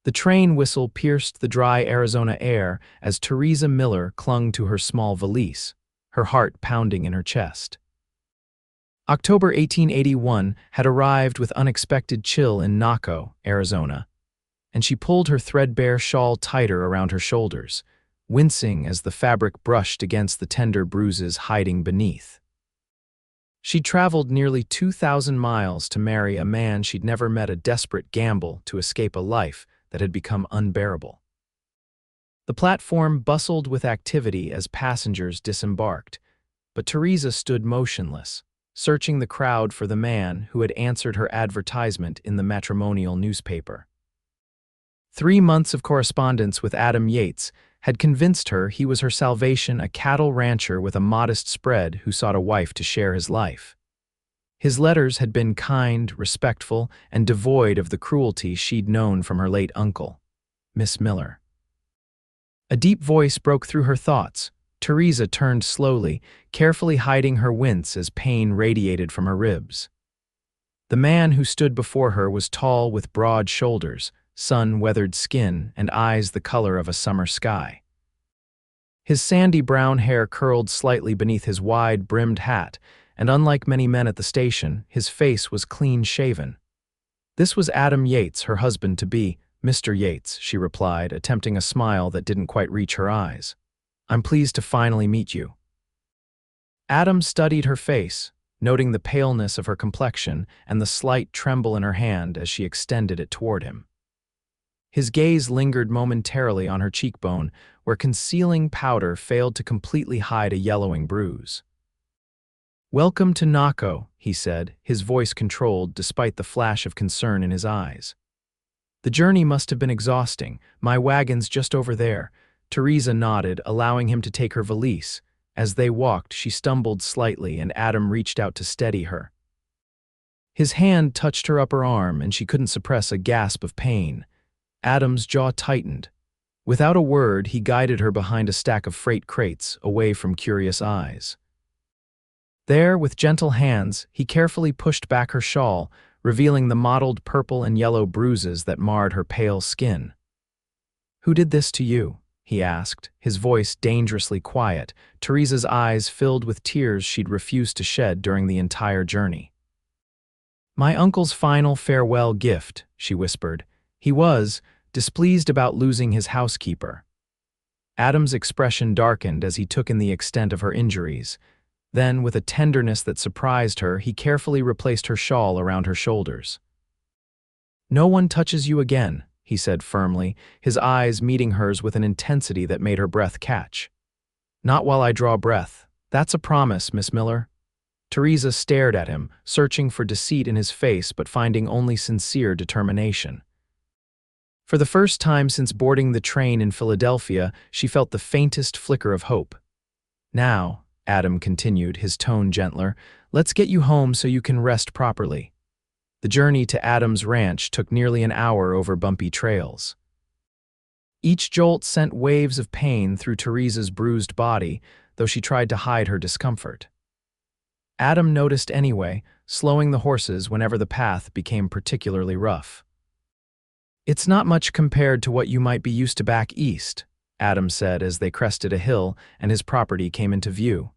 The train whistle pierced the dry Arizona air as Theresa Miller clung to her small valise, her heart pounding in her chest. October 1881 had arrived with unexpected chill in Naco, Arizona, and she pulled her threadbare shawl tighter around her shoulders, wincing as the fabric brushed against the tender bruises hiding beneath. She'd traveled nearly 2,000 miles to marry a man she'd never met, a desperate gamble to escape a life that had become unbearable. The platform bustled with activity as passengers disembarked, but Theresa stood motionless, searching the crowd for the man who had answered her advertisement in the matrimonial newspaper. 3 months of correspondence with Adam Yates had convinced her he was her salvation, a cattle rancher with a modest spread who sought a wife to share his life. His letters had been kind, respectful, and devoid of the cruelty she'd known from her late uncle, Miss Miller. A deep voice broke through her thoughts. Theresa turned slowly, carefully hiding her wince as pain radiated from her ribs. The man who stood before her was tall with broad shoulders, sun-weathered skin, and eyes the color of a summer sky. His sandy brown hair curled slightly beneath his wide-brimmed hat, and unlike many men at the station, his face was clean-shaven. This was Adam Yates, her husband-to-be. "Mr. Yates," she replied, attempting a smile that didn't quite reach her eyes. "I'm pleased to finally meet you." Adam studied her face, noting the paleness of her complexion and the slight tremble in her hand as she extended it toward him. His gaze lingered momentarily on her cheekbone, where concealing powder failed to completely hide a yellowing bruise. "Welcome to Naco," he said, his voice controlled despite the flash of concern in his eyes. "The journey must have been exhausting. My wagon's just over there." Theresa nodded, allowing him to take her valise. As they walked, she stumbled slightly, and Adam reached out to steady her. His hand touched her upper arm, and she couldn't suppress a gasp of pain. Adam's jaw tightened. Without a word, he guided her behind a stack of freight crates, away from curious eyes. There, with gentle hands, he carefully pushed back her shawl, revealing the mottled purple and yellow bruises that marred her pale skin. "Who did this to you?" he asked, his voice dangerously quiet. Theresa's eyes filled with tears she'd refused to shed during the entire journey. "My uncle's final farewell gift," she whispered. "He was displeased about losing his housekeeper." Adam's expression darkened as he took in the extent of her injuries. Then, with a tenderness that surprised her, he carefully replaced her shawl around her shoulders. "No one touches you again," he said firmly, his eyes meeting hers with an intensity that made her breath catch. "Not while I draw breath. That's a promise, Miss Miller." Theresa stared at him, searching for deceit in his face but finding only sincere determination. For the first time since boarding the train in Philadelphia, she felt the faintest flicker of hope. "Now," Adam continued, his tone gentler, "let's get you home so you can rest properly." The journey to Adam's ranch took nearly an hour over bumpy trails. Each jolt sent waves of pain through Theresa's bruised body, though she tried to hide her discomfort. Adam noticed anyway, slowing the horses whenever the path became particularly rough. "It's not much compared to what you might be used to back east," Adam said as they crested a hill and his property came into view.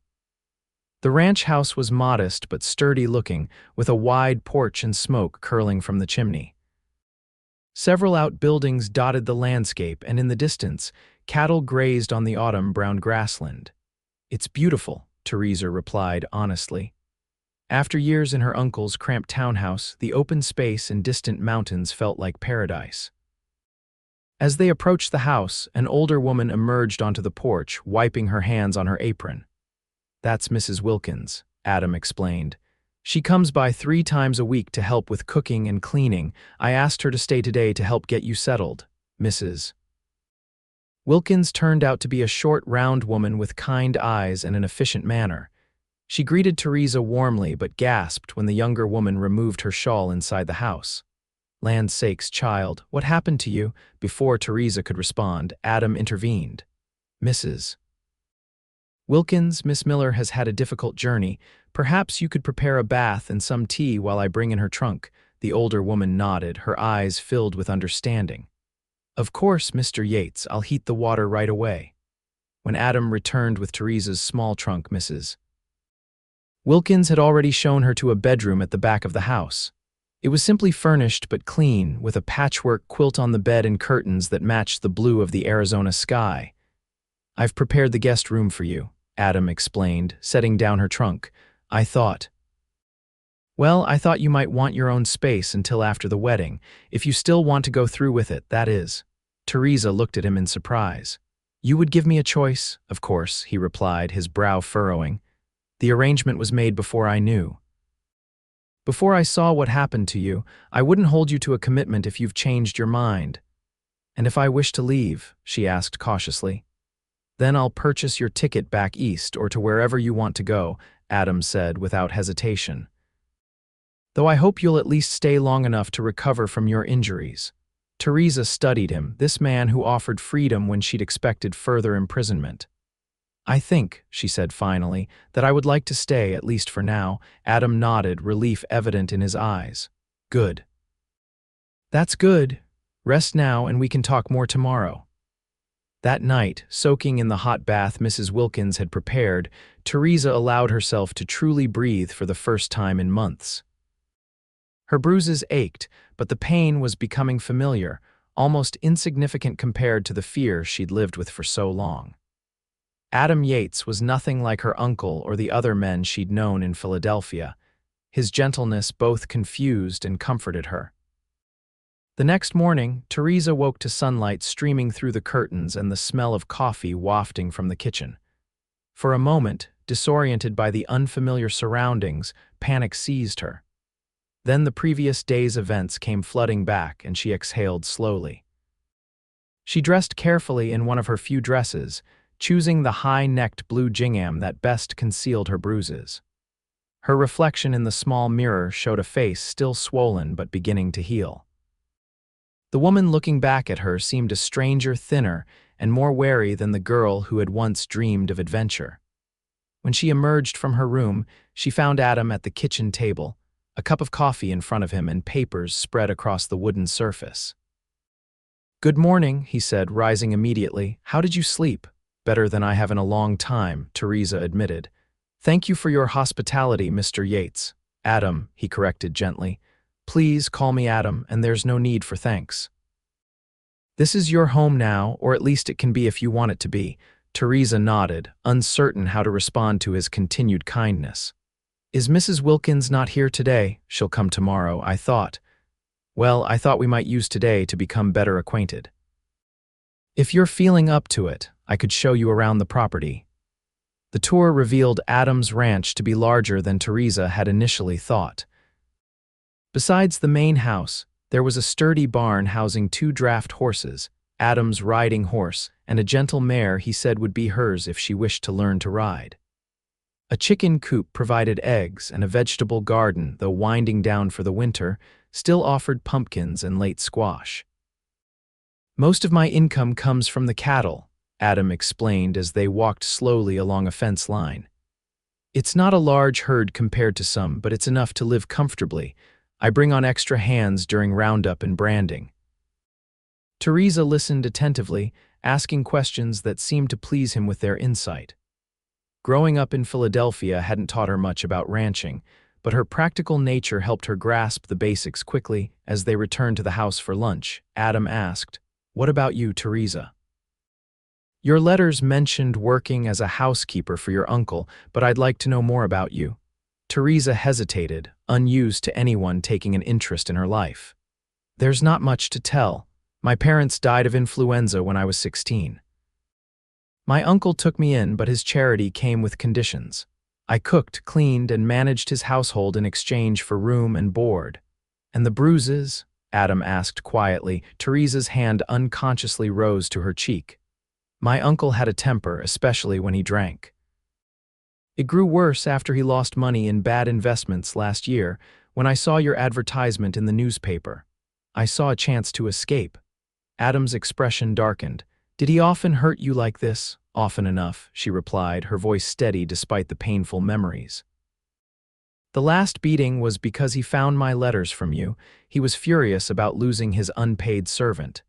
The ranch house was modest but sturdy-looking, with a wide porch and smoke curling from the chimney. Several outbuildings dotted the landscape, and in the distance, cattle grazed on the autumn-brown grassland. "It's beautiful," Theresa replied honestly. After years in her uncle's cramped townhouse, the open space and distant mountains felt like paradise. As they approached the house, an older woman emerged onto the porch, wiping her hands on her apron. "That's Mrs. Wilkins," Adam explained. "She comes by 3 times a week to help with cooking and cleaning. I asked her to stay today to help get you settled, Mrs." Wilkins turned out to be a short, round woman with kind eyes and an efficient manner. She greeted Theresa warmly but gasped when the younger woman removed her shawl inside the house. "Land's sakes, child, what happened to you?" Before Theresa could respond, Adam intervened. "Mrs. Wilkins, Miss Miller has had a difficult journey. Perhaps you could prepare a bath and some tea while I bring in her trunk." The older woman nodded, her eyes filled with understanding. Of course, Mr. Yates, I'll heat the water right away. When Adam returned with Theresa's small trunk, Mrs. Wilkins had already shown her to a bedroom at the back of the house. It was simply furnished but clean, with a patchwork quilt on the bed and curtains that matched the blue of the Arizona sky. "I've prepared the guest room for you," Adam explained, setting down her trunk. I thought you might want your own space until after the wedding, if you still want to go through with it, that is." Theresa looked at him in surprise. "You would give me a choice?" "Of course," he replied, his brow furrowing. "The arrangement was made before I knew. Before I saw what happened to you, I wouldn't hold you to a commitment if you've changed your mind." "And if I wish to leave?" she asked cautiously. "Then I'll purchase your ticket back east or to wherever you want to go," Adam said without hesitation. "Though I hope you'll at least stay long enough to recover from your injuries." Theresa studied him, this man who offered freedom when she'd expected further imprisonment. "I think," she said finally, "that I would like to stay, at least for now." Adam nodded, relief evident in his eyes. "Good. That's good. Rest now and we can talk more tomorrow." That night, soaking in the hot bath Mrs. Wilkins had prepared, Theresa allowed herself to truly breathe for the first time in months. Her bruises ached, but the pain was becoming familiar, almost insignificant compared to the fear she'd lived with for so long. Adam Yates was nothing like her uncle or the other men she'd known in Philadelphia. His gentleness both confused and comforted her. The next morning, Theresa woke to sunlight streaming through the curtains and the smell of coffee wafting from the kitchen. For a moment, disoriented by the unfamiliar surroundings, panic seized her. Then the previous day's events came flooding back and she exhaled slowly. She dressed carefully in one of her few dresses, choosing the high-necked blue gingham that best concealed her bruises. Her reflection in the small mirror showed a face still swollen but beginning to heal. The woman looking back at her seemed a stranger, thinner, and more wary than the girl who had once dreamed of adventure. When she emerged from her room, she found Adam at the kitchen table, a cup of coffee in front of him and papers spread across the wooden surface. "Good morning," he said, rising immediately. "How did you sleep?" "Better than I have in a long time," Theresa admitted. "Thank you for your hospitality, Mr. Yates." "Adam," he corrected gently. "Please call me Adam, and there's no need for thanks." "This is your home now, or at least it can be if you want it to be." Theresa nodded, uncertain how to respond to his continued kindness. "Is Mrs. Wilkins not here today?" "She'll come tomorrow, I thought." "Well, I thought we might use today to become better acquainted. If you're feeling up to it, I could show you around the property." The tour revealed Adam's ranch to be larger than Theresa had initially thought. Besides the main house, there was a sturdy barn housing 2 draft horses, Adam's riding horse, and a gentle mare he said would be hers if she wished to learn to ride. A chicken coop provided eggs, and a vegetable garden, though winding down for the winter, still offered pumpkins and late squash. "Most of my income comes from the cattle," Adam explained as they walked slowly along a fence line. "It's not a large herd compared to some, but it's enough to live comfortably. I bring on extra hands during roundup and branding." Theresa listened attentively, asking questions that seemed to please him with their insight. Growing up in Philadelphia hadn't taught her much about ranching, but her practical nature helped her grasp the basics quickly. As they returned to the house for lunch, Adam asked, "What about you, Theresa? Your letters mentioned working as a housekeeper for your uncle, but I'd like to know more about you." Theresa hesitated, unused to anyone taking an interest in her life. "There's not much to tell. My parents died of influenza when I was 16. My uncle took me in, but his charity came with conditions. I cooked, cleaned, and managed his household in exchange for room and board." "And the bruises?" Adam asked quietly. Theresa's hand unconsciously rose to her cheek. "My uncle had a temper, especially when he drank. It grew worse after he lost money in bad investments last year. When I saw your advertisement in the newspaper, I saw a chance to escape." Adam's expression darkened. "Did he often hurt you like this?" "Often enough," she replied, her voice steady despite the painful memories. "The last beating was because he found my letters from you. He was furious about losing his unpaid servant.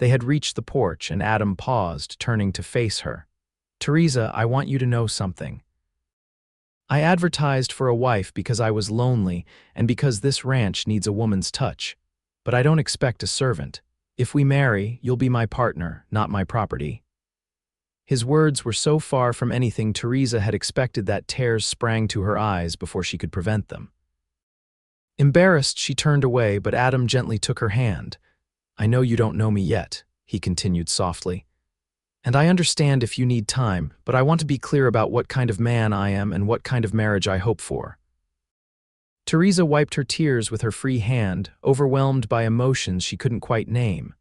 They had reached the porch, and Adam paused, turning to face her. "Theresa, I want you to know something. I advertised for a wife because I was lonely and because this ranch needs a woman's touch. But I don't expect a servant. If we marry, you'll be my partner, not my property." His words were so far from anything Theresa had expected that tears sprang to her eyes before she could prevent them. Embarrassed, she turned away, but Adam gently took her hand. "I know you don't know me yet," he continued softly. "And I understand if you need time, but I want to be clear about what kind of man I am and what kind of marriage I hope for." Theresa wiped her tears with her free hand, overwhelmed by emotions she couldn't quite name.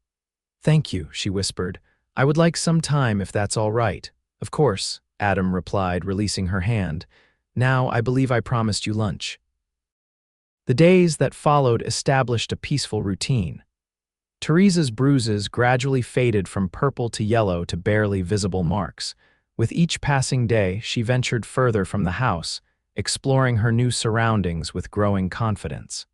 "Thank you," she whispered. "I would like some time if that's all right." "Of course," Adam replied, releasing her hand. "Now I believe I promised you lunch." The days that followed established a peaceful routine. Theresa's bruises gradually faded from purple to yellow to barely visible marks. With each passing day, she ventured further from the house, exploring her new surroundings with growing confidence.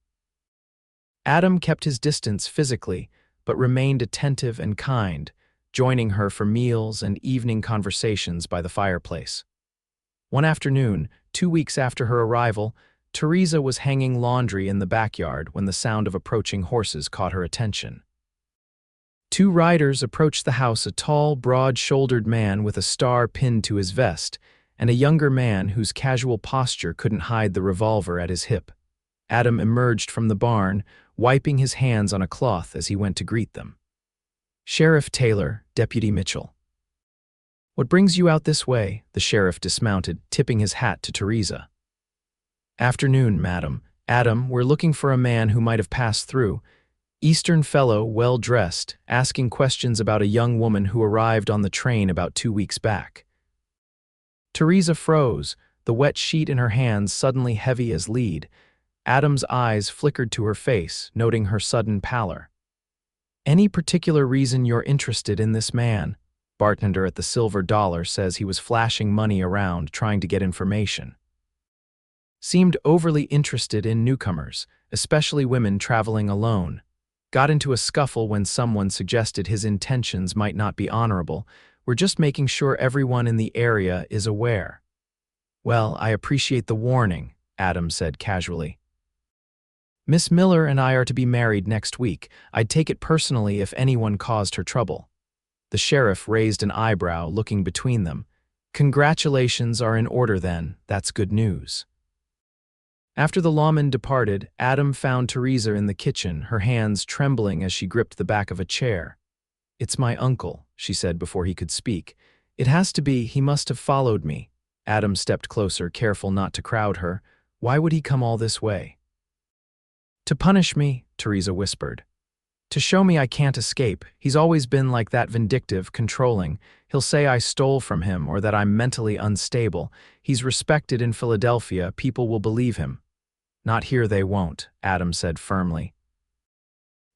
Adam kept his distance physically, but remained attentive and kind, joining her for meals and evening conversations by the fireplace. One afternoon, 2 weeks after her arrival, Theresa was hanging laundry in the backyard when the sound of approaching horses caught her attention. Two riders approached the house, a tall, broad-shouldered man with a star pinned to his vest, and a younger man whose casual posture couldn't hide the revolver at his hip. Adam emerged from the barn, wiping his hands on a cloth as he went to greet them. "Sheriff Taylor, Deputy Mitchell." "What brings you out this way?" The sheriff dismounted, tipping his hat to Theresa. "Afternoon, madam. Adam, we're looking for a man who might have passed through. Eastern fellow, well-dressed, asking questions about a young woman who arrived on the train about 2 weeks back." Theresa froze, the wet sheet in her hands suddenly heavy as lead. Adam's eyes flickered to her face, noting her sudden pallor. "Any particular reason you're interested in this man?" Bartender at the Silver Dollar says he was flashing money around, trying to get information. "Seemed overly interested in newcomers, especially women traveling alone. Got into a scuffle when someone suggested his intentions might not be honorable. We're just making sure everyone in the area is aware." "Well, I appreciate the warning," Adam said casually. "Miss Miller and I are to be married next week. I'd take it personally if anyone caused her trouble." The sheriff raised an eyebrow, looking between them. "Congratulations are in order then. That's good news." After the lawman departed, Adam found Theresa in the kitchen, her hands trembling as she gripped the back of a chair. "It's my uncle," she said before he could speak. "It has to be. He must have followed me." Adam stepped closer, careful not to crowd her. "Why would he come all this way?" "To punish me," Theresa whispered. "To show me I can't escape. He's always been like that, vindictive, controlling. He'll say I stole from him or that I'm mentally unstable. He's respected in Philadelphia. People will believe him." "Not here they won't," Adam said firmly.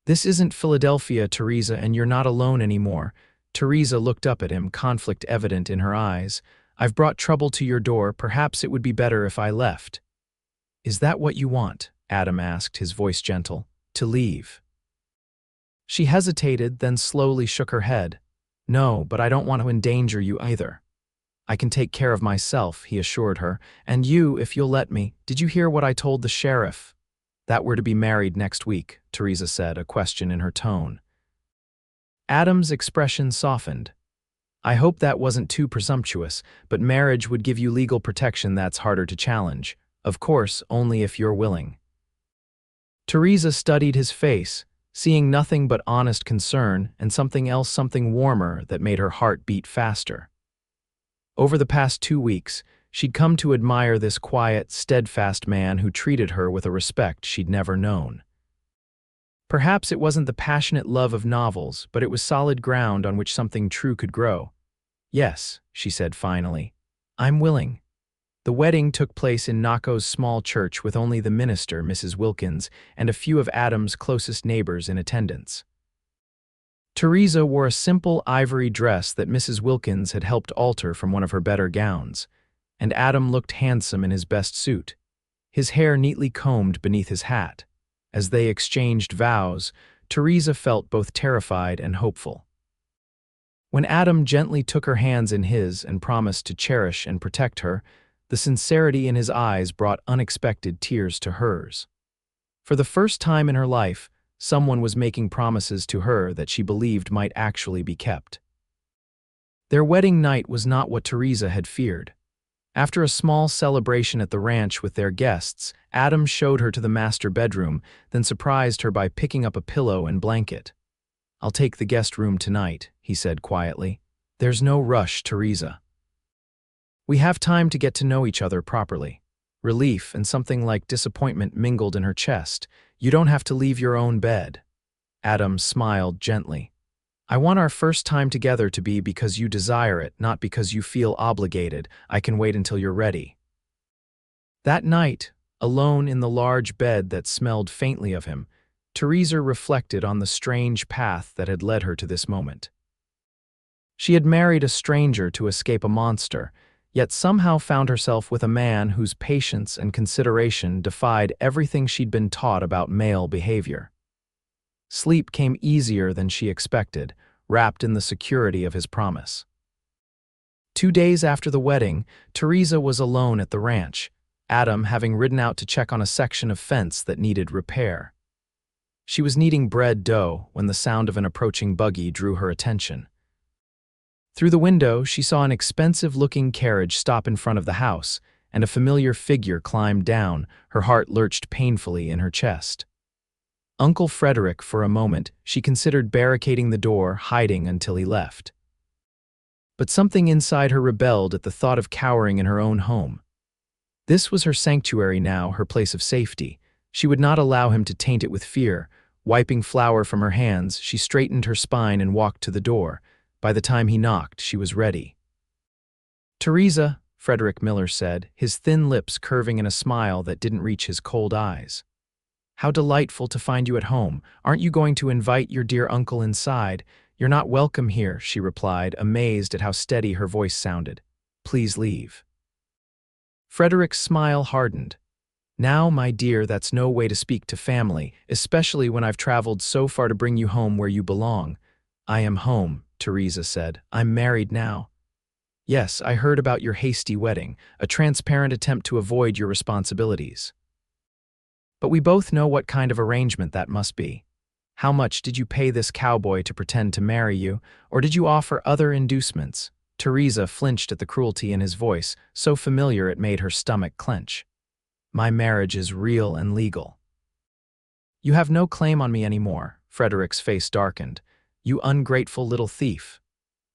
"This isn't Philadelphia, Theresa, and you're not alone anymore." Theresa looked up at him, conflict evident in her eyes. "I've brought trouble to your door. Perhaps it would be better if I left." "Is that what you want?" Adam asked, his voice gentle. "To leave?" She hesitated, then slowly shook her head. "No, but I don't want to endanger you either." "I can take care of myself," he assured her. "And you, if you'll let me. Did you hear what I told the sheriff?" "That we're to be married next week," Theresa said, a question in her tone. Adam's expression softened. "I hope that wasn't too presumptuous, but marriage would give you legal protection that's harder to challenge. Of course, only if you're willing." Theresa studied his face, seeing nothing but honest concern and something else, something warmer that made her heart beat faster. Over the past 2 weeks, she'd come to admire this quiet, steadfast man who treated her with a respect she'd never known. Perhaps it wasn't the passionate love of novels, but it was solid ground on which something true could grow. "Yes," she said finally, "I'm willing." The wedding took place in Naco's small church with only the minister, Mrs. Wilkins, and a few of Adam's closest neighbors in attendance. Theresa wore a simple ivory dress that Mrs. Wilkins had helped alter from one of her better gowns, and Adam looked handsome in his best suit, his hair neatly combed beneath his hat. As they exchanged vows, Theresa felt both terrified and hopeful. When Adam gently took her hands in his and promised to cherish and protect her, the sincerity in his eyes brought unexpected tears to hers. For the first time in her life, someone was making promises to her that she believed might actually be kept. Their wedding night was not what Theresa had feared. After a small celebration at the ranch with their guests, Adam showed her to the master bedroom, then surprised her by picking up a pillow and blanket. "I'll take the guest room tonight," he said quietly. "There's no rush, Theresa. We have time to get to know each other properly." Relief and something like disappointment mingled in her chest. "You don't have to leave your own bed." Adam smiled gently. "I want our first time together to be because you desire it, not because you feel obligated. I can wait until you're ready." That night, alone in the large bed that smelled faintly of him, Theresa reflected on the strange path that had led her to this moment. She had married a stranger to escape a monster, yet somehow found herself with a man whose patience and consideration defied everything she'd been taught about male behavior. Sleep came easier than she expected, wrapped in the security of his promise. 2 days after the wedding, Theresa was alone at the ranch, Adam having ridden out to check on a section of fence that needed repair. She was kneading bread dough when the sound of an approaching buggy drew her attention. Through the window, she saw an expensive-looking carriage stop in front of the house, and a familiar figure climbed down. Her heart lurched painfully in her chest. Uncle Frederick, for a moment, she considered barricading the door, hiding until he left. But something inside her rebelled at the thought of cowering in her own home. This was her sanctuary now, her place of safety. She would not allow him to taint it with fear. Wiping flour from her hands, she straightened her spine and walked to the door. By the time he knocked, she was ready. "Theresa," Frederick Miller said, his thin lips curving in a smile that didn't reach his cold eyes. "How delightful to find you at home. Aren't you going to invite your dear uncle inside?" "You're not welcome here," she replied, amazed at how steady her voice sounded. "Please leave." Frederick's smile hardened. "Now, my dear, that's no way to speak to family, especially when I've traveled so far to bring you home where you belong." "I am home," Theresa said. "I'm married now." "Yes, I heard about your hasty wedding, a transparent attempt to avoid your responsibilities. But we both know what kind of arrangement that must be. How much did you pay this cowboy to pretend to marry you, or did you offer other inducements?" Theresa flinched at the cruelty in his voice, so familiar it made her stomach clench. "My marriage is real and legal." "You have no claim on me anymore," Frederick's face darkened. "You ungrateful little thief.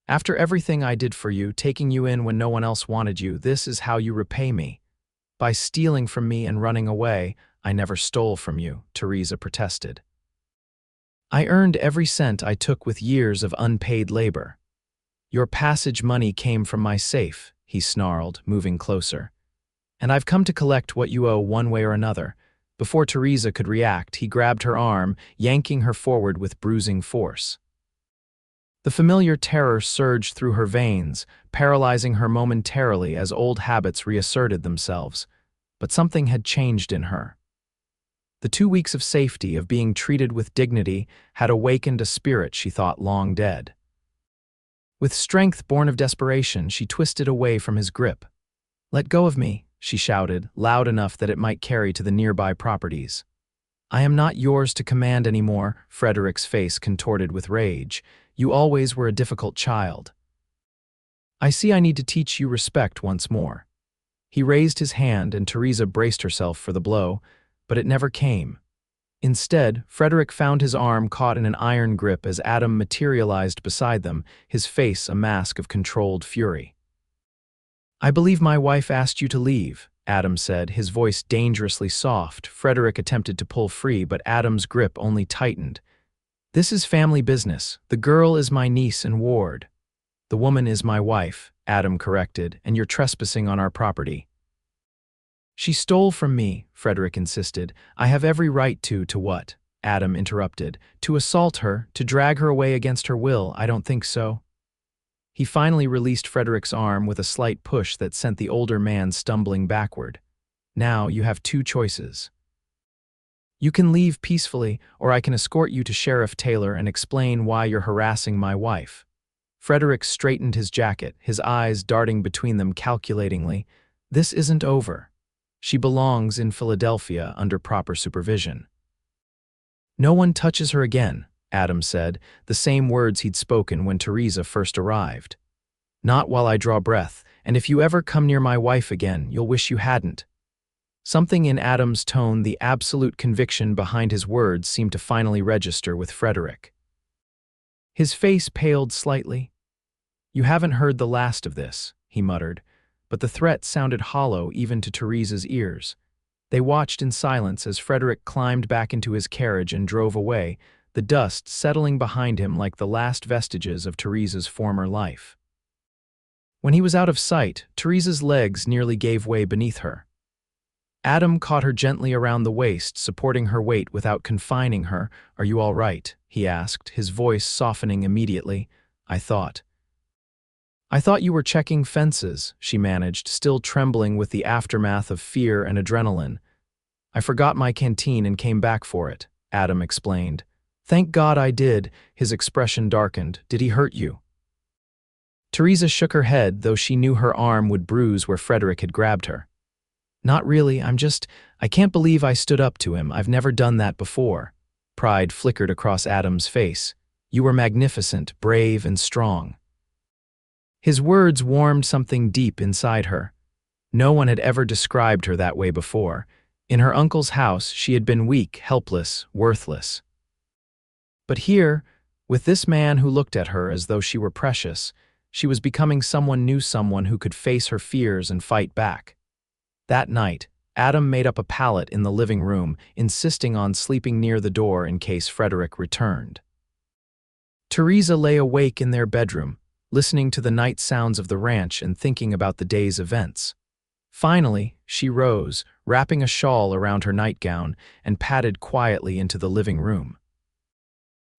After everything I did for you, taking you in when no one else wanted you, this is how you repay me. By stealing from me and running away." "I never stole from you," Theresa protested. "I earned every cent I took with years of unpaid labor." "Your passage money came from my safe," he snarled, moving closer. "And I've come to collect what you owe one way or another." Before Theresa could react, he grabbed her arm, yanking her forward with bruising force. The familiar terror surged through her veins, paralyzing her momentarily as old habits reasserted themselves. But something had changed in her. The 2 weeks of safety, of being treated with dignity, had awakened a spirit she thought long dead. With strength born of desperation, she twisted away from his grip. "Let go of me," she shouted, loud enough that it might carry to the nearby properties. "I am not yours to command anymore," Frederick's face contorted with rage. "You always were a difficult child. I see I need to teach you respect once more." He raised his hand and Theresa braced herself for the blow, but it never came. Instead, Frederick found his arm caught in an iron grip as Adam materialized beside them, his face a mask of controlled fury. "I believe my wife asked you to leave," Adam said, his voice dangerously soft. Frederick attempted to pull free, but Adam's grip only tightened. "This is family business. The girl is my niece and ward." "The woman is my wife," Adam corrected, "and you're trespassing on our property." "She stole from me," Frederick insisted. "I have every right to what?" Adam interrupted. "To assault her, to drag her away against her will, I don't think so." He finally released Frederick's arm with a slight push that sent the older man stumbling backward. "Now you have 2 choices. You can leave peacefully, or I can escort you to Sheriff Taylor and explain why you're harassing my wife." Frederick straightened his jacket, his eyes darting between them calculatingly. "This isn't over. She belongs in Philadelphia under proper supervision." "No one touches her again," Adam said, the same words he'd spoken when Theresa first arrived. "Not while I draw breath, and if you ever come near my wife again, you'll wish you hadn't." Something in Adam's tone, the absolute conviction behind his words, seemed to finally register with Frederick. His face paled slightly. "You haven't heard the last of this," he muttered, but the threat sounded hollow even to Theresa's ears. They watched in silence as Frederick climbed back into his carriage and drove away, the dust settling behind him like the last vestiges of Theresa's former life. When he was out of sight, Theresa's legs nearly gave way beneath her. Adam caught her gently around the waist, supporting her weight without confining her. "Are you all right?" he asked, his voice softening immediately. I thought you were checking fences," she managed, still trembling with the aftermath of fear and adrenaline. "I forgot my canteen and came back for it," Adam explained. "Thank God I did." His expression darkened. "Did he hurt you?" Theresa shook her head, though she knew her arm would bruise where Frederick had grabbed her. "Not really, I can't believe I stood up to him. I've never done that before." Pride flickered across Adam's face. "You were magnificent, brave, and strong." His words warmed something deep inside her. No one had ever described her that way before. In her uncle's house, she had been weak, helpless, worthless. But here, with this man who looked at her as though she were precious, she was becoming someone who could face her fears and fight back. That night, Adam made up a pallet in the living room, insisting on sleeping near the door in case Frederick returned. Theresa lay awake in their bedroom, listening to the night sounds of the ranch and thinking about the day's events. Finally, she rose, wrapping a shawl around her nightgown, and padded quietly into the living room.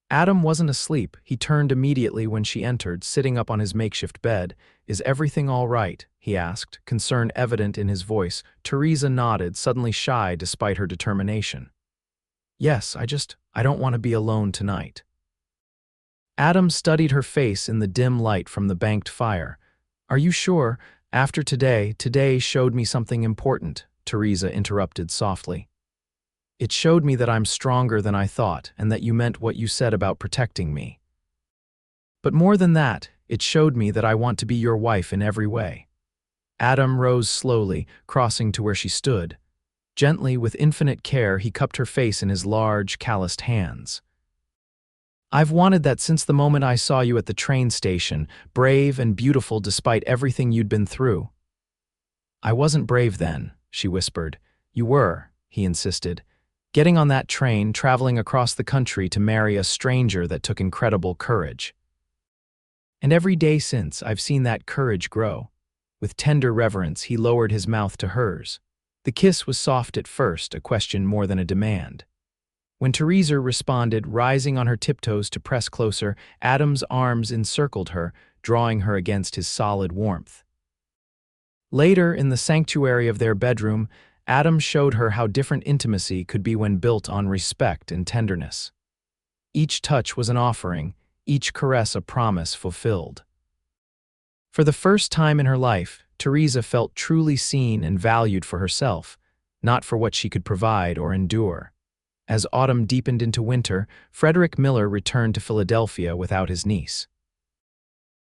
Adam wasn't asleep. He turned immediately when she entered, sitting up on his makeshift bed. "Is everything all right?" he asked, concern evident in his voice. Theresa nodded, suddenly shy despite her determination. "Yes, I don't want to be alone tonight." Adam studied her face in the dim light from the banked fire. "Are you sure? After today showed me something important," Theresa interrupted softly. "It showed me that I'm stronger than I thought, and that you meant what you said about protecting me. But more than that, it showed me that I want to be your wife in every way." Adam rose slowly, crossing to where she stood. Gently, with infinite care, he cupped her face in his large, calloused hands. "I've wanted that since the moment I saw you at the train station, brave and beautiful despite everything you'd been through." "I wasn't brave then," she whispered. "You were," he insisted. "Getting on that train, traveling across the country to marry a stranger, that took incredible courage. And every day since, I've seen that courage grow." With tender reverence, he lowered his mouth to hers. The kiss was soft at first, a question more than a demand. When Theresa responded, rising on her tiptoes to press closer, Adam's arms encircled her, drawing her against his solid warmth. Later, in the sanctuary of their bedroom, Adam showed her how different intimacy could be when built on respect and tenderness. Each touch was an offering, each caress a promise fulfilled. For the first time in her life, Theresa felt truly seen and valued for herself, not for what she could provide or endure. As autumn deepened into winter, Frederick Miller returned to Philadelphia without his niece.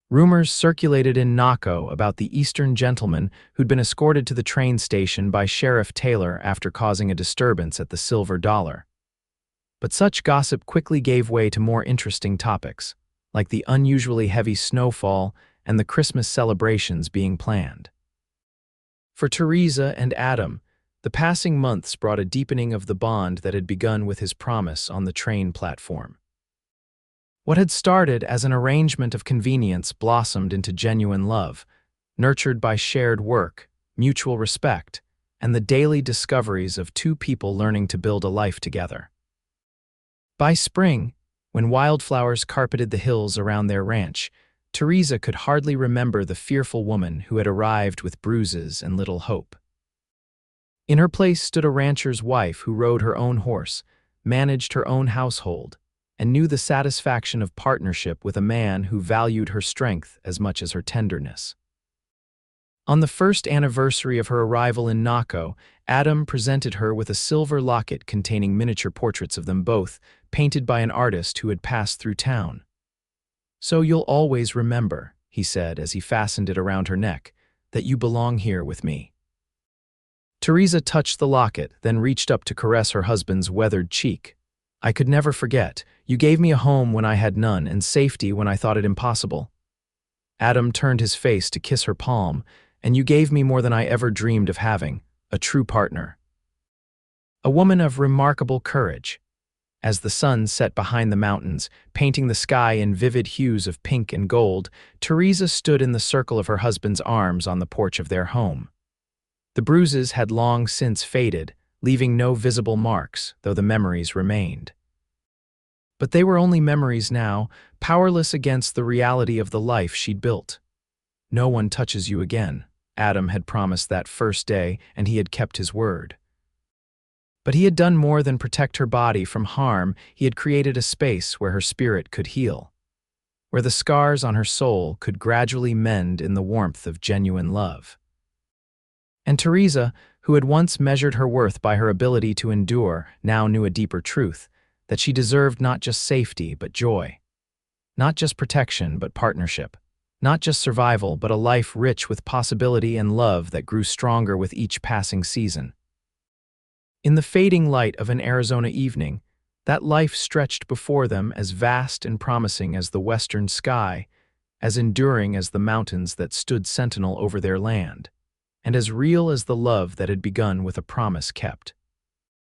Rumors circulated in Naco about the Eastern gentleman who'd been escorted to the train station by Sheriff Taylor after causing a disturbance at the Silver Dollar. But such gossip quickly gave way to more interesting topics, like the unusually heavy snowfall and the Christmas celebrations being planned. For Theresa and Adam, the passing months brought a deepening of the bond that had begun with his promise on the train platform. What had started as an arrangement of convenience blossomed into genuine love, nurtured by shared work, mutual respect, and the daily discoveries of two people learning to build a life together. By spring, when wildflowers carpeted the hills around their ranch, Theresa could hardly remember the fearful woman who had arrived with bruises and little hope. In her place stood a rancher's wife who rode her own horse, managed her own household, and knew the satisfaction of partnership with a man who valued her strength as much as her tenderness. On the first anniversary of her arrival in Naco, Adam presented her with a silver locket containing miniature portraits of them both, painted by an artist who had passed through town. "So you'll always remember," he said as he fastened it around her neck, "that you belong here with me." Theresa touched the locket, then reached up to caress her husband's weathered cheek. "I could never forget. You gave me a home when I had none, and safety when I thought it impossible." Adam turned his face to kiss her palm, "And you gave me more than I ever dreamed of having, a true partner." A woman of remarkable courage. As the sun set behind the mountains, painting the sky in vivid hues of pink and gold, Theresa stood in the circle of her husband's arms on the porch of their home. The bruises had long since faded, leaving no visible marks, though the memories remained. But they were only memories now, powerless against the reality of the life she'd built. "No one touches you again," Adam had promised that first day, and he had kept his word. But he had done more than protect her body from harm. He had created a space where her spirit could heal, where the scars on her soul could gradually mend in the warmth of genuine love. And Theresa, who had once measured her worth by her ability to endure, now knew a deeper truth, that she deserved not just safety but joy, not just protection but partnership, not just survival but a life rich with possibility and love that grew stronger with each passing season. In the fading light of an Arizona evening, that life stretched before them as vast and promising as the western sky, as enduring as the mountains that stood sentinel over their land, and as real as the love that had begun with a promise kept.